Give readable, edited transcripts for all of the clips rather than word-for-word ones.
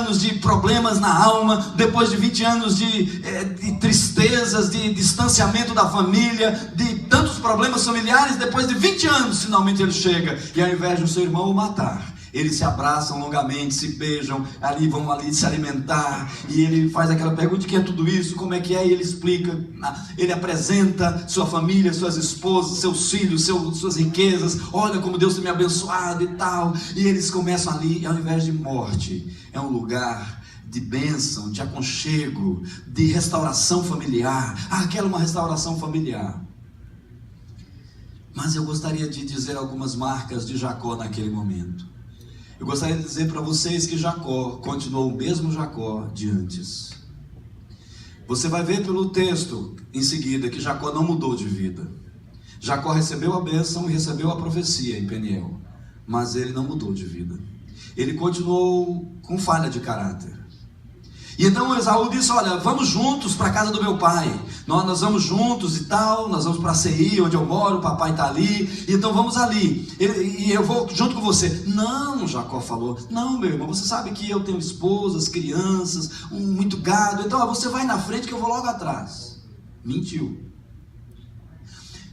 anos de problemas na alma, depois de 20 anos de tristezas, de distanciamento da família, de tantos problemas familiares, depois de 20 anos, finalmente ele chega, e ao invés de o seu irmão o matar, eles se abraçam longamente, se beijam, vão ali se alimentar, e ele faz aquela pergunta: o que é tudo isso? Como é que é? E ele explica, ele apresenta sua família, suas esposas, seus filhos, suas riquezas. Olha como Deus tem me abençoado e tal. E eles começam ali, ao invés de morte, é um lugar de bênção, de aconchego, de restauração familiar. Aquela é uma restauração familiar. Mas eu gostaria de dizer algumas marcas de Jacó naquele momento. Eu gostaria de dizer para vocês que Jacó continuou o mesmo Jacó de antes. Você vai ver pelo texto em seguida que Jacó não mudou de vida. Jacó recebeu a bênção e recebeu a profecia em Peniel, mas ele não mudou de vida. Ele continuou com falha de caráter. E então Esaú disse: olha, vamos juntos para a casa do meu pai. Nós vamos juntos e tal, nós vamos para Seir, onde eu moro, o papai está ali, então vamos ali, e eu vou junto com você. Não, Jacó falou: não, meu irmão, você sabe que eu tenho esposas, crianças, muito gado, então você vai na frente que eu vou logo atrás. Mentiu.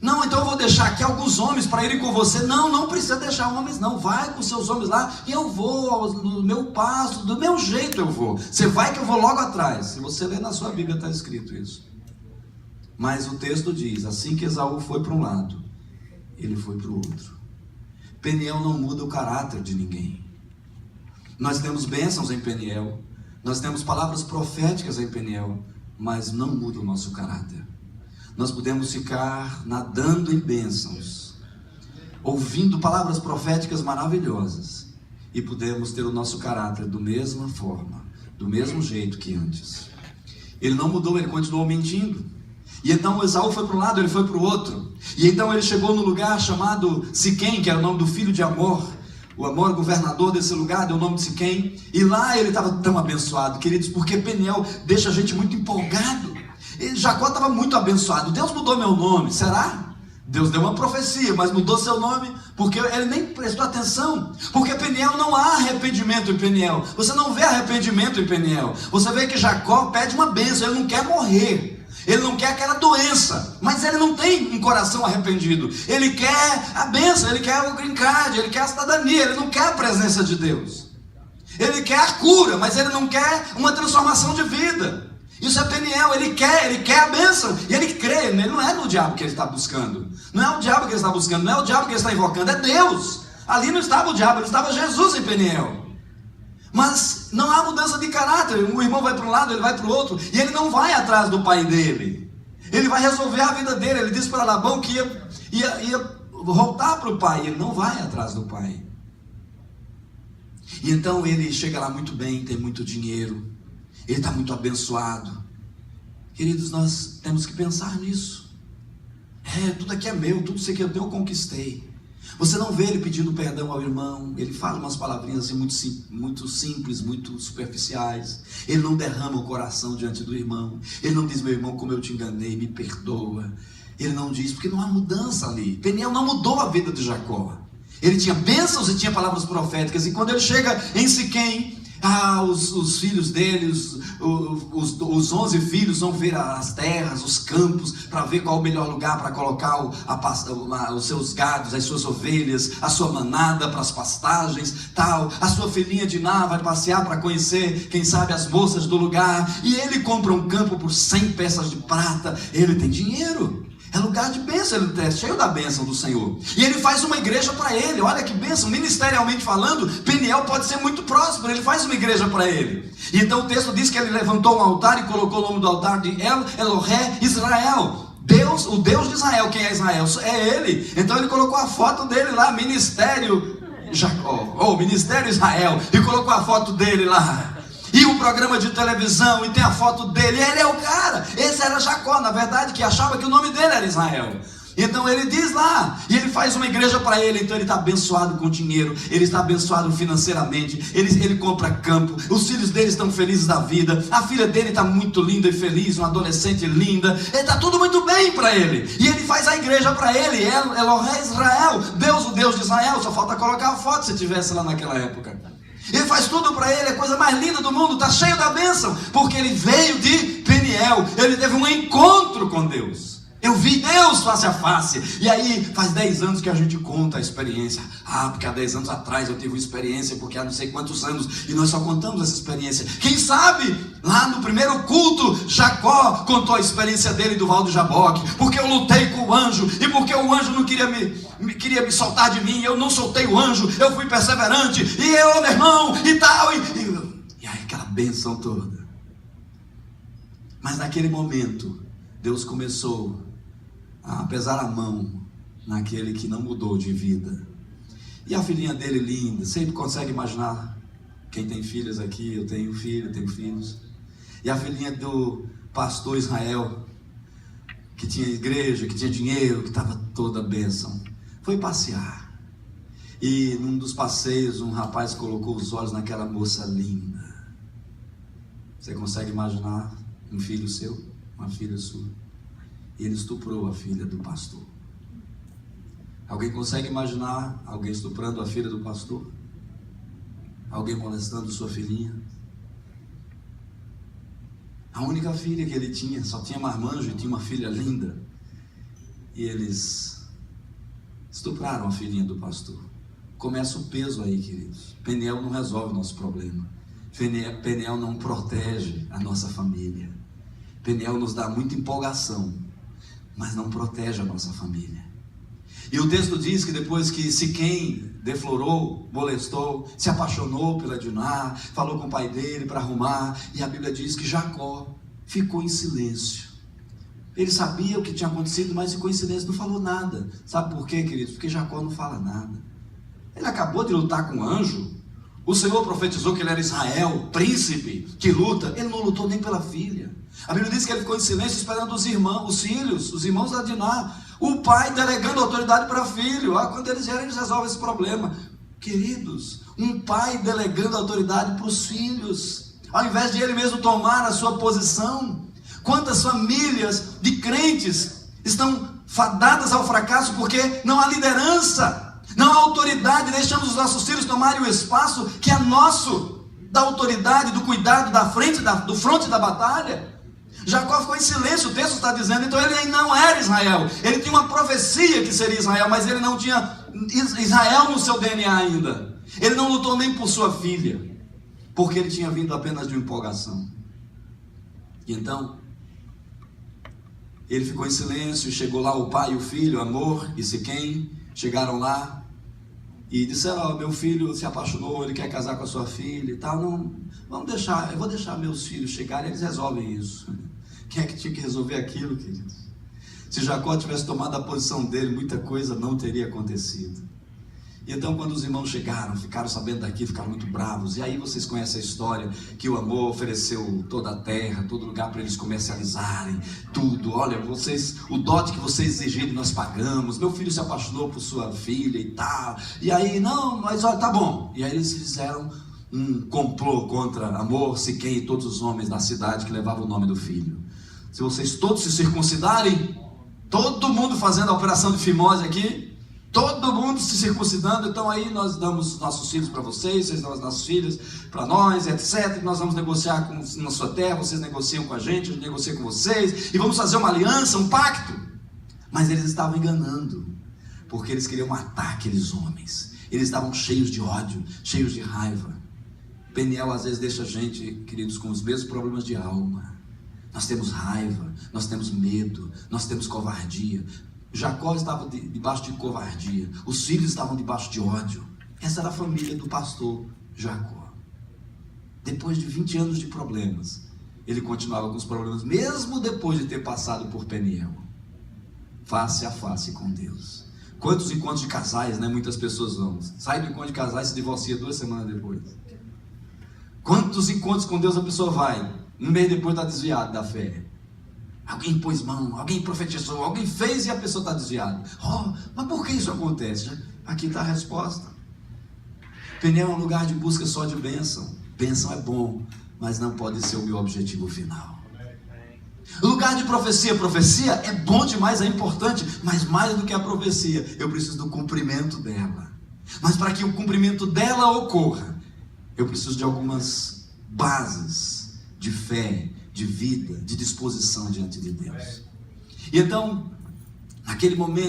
Não, então eu vou deixar aqui alguns homens para irem com você. Não, não precisa deixar homens não, vai com seus homens lá, e eu vou no meu passo, do meu jeito eu vou. Você vai que eu vou logo atrás. Se você ler na sua Bíblia está escrito isso. Mas o texto diz: assim que Esaú foi para um lado, ele foi para o outro. Peniel não muda o caráter de ninguém. Nós temos bênçãos em Peniel, nós temos palavras proféticas em Peniel, mas não muda o nosso caráter. Nós podemos ficar nadando em bênçãos, ouvindo palavras proféticas maravilhosas, e podemos ter o nosso caráter da mesma forma, do mesmo jeito que antes. Ele não mudou, ele continuou mentindo. E então Esaú foi para um lado, ele foi para o outro. E então ele chegou no lugar chamado Siquém, que era o nome do filho de Amor. O Amor, governador desse lugar, deu o nome de Siquém. E lá ele estava tão abençoado, queridos, porque Peniel deixa a gente muito empolgado. E Jacó estava muito abençoado. Deus mudou meu nome, será? Deus deu uma profecia, mas mudou seu nome, porque ele nem prestou atenção. Porque Peniel, não há arrependimento em Peniel. Você não vê arrependimento em Peniel. Você vê que Jacó pede uma bênção, ele não quer morrer. Ele não quer aquela doença, mas ele não tem um coração arrependido. Ele quer a bênção, ele quer o green card, ele quer a cidadania, ele não quer a presença de Deus. Ele quer a cura, mas ele não quer uma transformação de vida. Isso é Peniel, ele quer a bênção, e ele crê, ele não é no diabo que ele está buscando. Não é o diabo que ele está buscando, não é o diabo que ele está invocando, é Deus. Ali não estava o diabo, ali estava Jesus em Peniel. Mas não há mudança de caráter. O irmão vai para um lado, ele vai para o outro, e ele não vai atrás do pai dele. Ele vai resolver a vida dele. Ele disse para Labão que ia voltar para o pai. Ele não vai atrás do pai. E então ele chega lá muito bem, tem muito dinheiro, ele está muito abençoado. Queridos, nós temos que pensar nisso. Tudo aqui é meu, tudo isso que eu tenho eu conquistei. Você não vê ele pedindo perdão ao irmão. Ele fala umas palavrinhas assim muito simples, muito superficiais. Ele não derrama o coração diante do irmão. Ele não diz: meu irmão, como eu te enganei, me perdoa. Ele não diz, porque não há mudança ali. Peniel não mudou a vida de Jacó. Ele tinha bênçãos e tinha palavras proféticas. E quando ele chega em Siquém, os filhos dele, os 11 filhos vão ver as terras, os campos, para ver qual o melhor lugar para colocar os seus gados, as suas ovelhas, a sua manada para as pastagens, tal. A sua filhinha Diná vai passear para conhecer, quem sabe, as moças do lugar. E ele compra um campo por 100 peças de prata. Ele tem dinheiro. É lugar de bênção, ele é cheio da bênção do Senhor. E ele faz uma igreja para ele. Olha que bênção, ministerialmente falando, Peniel pode ser muito próspero. Ele faz uma igreja para ele. E então o texto diz que ele levantou um altar e colocou o nome do altar de Elohé Israel. Deus, o Deus de Israel. Quem é Israel? É ele. Então ele colocou a foto dele lá, Ministério Jacó, Ministério Israel, e colocou a foto dele lá. E um programa de televisão, e tem a foto dele, ele é o cara. Esse era Jacó, na verdade, que achava que o nome dele era Israel. Então ele diz lá, e ele faz uma igreja para ele. Então ele está abençoado com dinheiro, ele está abençoado financeiramente, ele compra campo, os filhos dele estão felizes da vida, a filha dele está muito linda e feliz, uma adolescente linda, está tudo muito bem para ele. E ele faz a igreja para ele, Elohé Israel, Deus, o Deus de Israel. Só falta colocar a foto se tivesse lá naquela época. Ele faz tudo para ele, é a coisa mais linda do mundo, está cheio da bênção, porque ele veio de Peniel, ele teve um encontro com Deus. Eu vi Deus face a face. E aí faz 10 anos que a gente conta a experiência. Porque há 10 anos atrás eu tive uma experiência, porque há não sei quantos anos, e nós só contamos essa experiência. Quem sabe, lá no primeiro culto, Jacó contou a experiência dele do Val do Jaboque, porque eu lutei com o anjo, e porque o anjo não queria me soltar de mim, eu não soltei o anjo, eu fui perseverante, e eu, meu irmão, e tal, e aí aquela benção toda. Mas naquele momento, Deus começou a pesar a mão naquele que não mudou de vida. E a filhinha dele linda, sempre consegue imaginar? Quem tem filhos aqui, eu tenho filho, eu tenho filhos. E a filhinha do pastor Israel, que tinha igreja, que tinha dinheiro, que estava toda bênção, foi passear. E num dos passeios, um rapaz colocou os olhos naquela moça linda. Você consegue imaginar um filho seu, uma filha sua? E ele estuprou a filha do pastor. Alguém consegue imaginar alguém estuprando a filha do pastor? Alguém molestando sua filhinha? A única filha que ele tinha, só tinha marmanjo e tinha uma filha linda. E eles estupraram a filhinha do pastor. Começa o peso aí, queridos. Peniel não resolve o nosso problema. Peniel não protege a nossa família. Peniel nos dá muita empolgação, mas não protege a nossa família. E o texto diz que depois que Siquém deflorou, molestou, se apaixonou pela Diná, falou com o pai dele para arrumar, e a Bíblia diz que Jacó ficou em silêncio. Ele sabia o que tinha acontecido, mas ficou em silêncio, não falou nada. Sabe por quê, queridos? Porque Jacó não fala nada. Ele acabou de lutar com o anjo. O Senhor profetizou que ele era Israel, príncipe, que luta. Ele não lutou nem pela filha. A Bíblia diz que ele ficou em silêncio esperando os filhos, os irmãos da Diná. O pai delegando autoridade para filho. Quando eles vierem, eles resolvem esse problema. Queridos, um pai delegando autoridade para os filhos, ao invés de ele mesmo tomar a sua posição. Quantas famílias de crentes estão fadadas ao fracasso porque não há liderança, não há autoridade. Deixamos os nossos filhos tomarem o espaço que é nosso, da autoridade, do cuidado, do fronte da batalha. Jacó ficou em silêncio, o texto está dizendo. Então ele não era Israel. Ele tinha uma profecia que seria Israel, mas ele não tinha Israel no seu DNA ainda. Ele não lutou nem por sua filha, porque ele tinha vindo apenas de uma empolgação. E então ele ficou em silêncio. Chegou lá o pai e o filho, Amor e Siquém, chegaram lá e disseram: meu filho se apaixonou, ele quer casar com a sua filha e tal. Não, vamos deixar, eu vou deixar meus filhos chegarem, eles resolvem isso. Quem é que tinha que resolver aquilo, queridos? Se Jacó tivesse tomado a posição dele, muita coisa não teria acontecido. E então, quando os irmãos chegaram, ficaram sabendo daqui, ficaram muito bravos. E aí vocês conhecem a história, que o Amor ofereceu toda a terra, todo lugar para eles comercializarem tudo. Olha, vocês, o dote que vocês exigirem nós pagamos. Meu filho se apaixonou por sua filha e tal. E aí, não, mas olha, tá bom. E aí eles fizeram um complô contra Amor, Siquém e todos os homens da cidade que levavam o nome do filho. Se vocês todos se circuncidarem, todo mundo fazendo a operação de fimose aqui, todo mundo se circuncidando, então aí nós damos nossos filhos para vocês dão as nossas filhas para nós, etc. Nós vamos negociar na sua terra, vocês negociam com a gente negocia com vocês, e vamos fazer uma aliança, um pacto. Mas eles estavam enganando, porque eles queriam matar aqueles homens. Eles estavam cheios de ódio, cheios de raiva. Peniel às vezes deixa a gente, queridos, com os mesmos problemas de alma. Nós temos raiva, nós temos medo, nós temos covardia. Jacó estava debaixo de covardia, os filhos estavam debaixo de ódio. Essa era a família do pastor Jacó. Depois de 20 anos de problemas, ele continuava com os problemas, mesmo depois de ter passado por Peniel, face a face com Deus. Quantos encontros de casais, né? Muitas pessoas vão, sai do encontro de casais e se divorcia 2 semanas depois. Quantos encontros com Deus a pessoa vai, um mês depois está desviado da fé. Alguém pôs mão, alguém profetizou, alguém fez e a pessoa está desviada. Mas por que isso acontece? Aqui está a resposta. Peniel é um lugar de busca só de bênção. Bênção é bom, mas não pode ser o meu objetivo final. O lugar de profecia é bom demais, é importante, mas mais do que a profecia, eu preciso do cumprimento dela. Mas para que o cumprimento dela ocorra, Eu preciso de algumas bases de fé, de vida, de disposição diante de Deus. E então, naquele momento,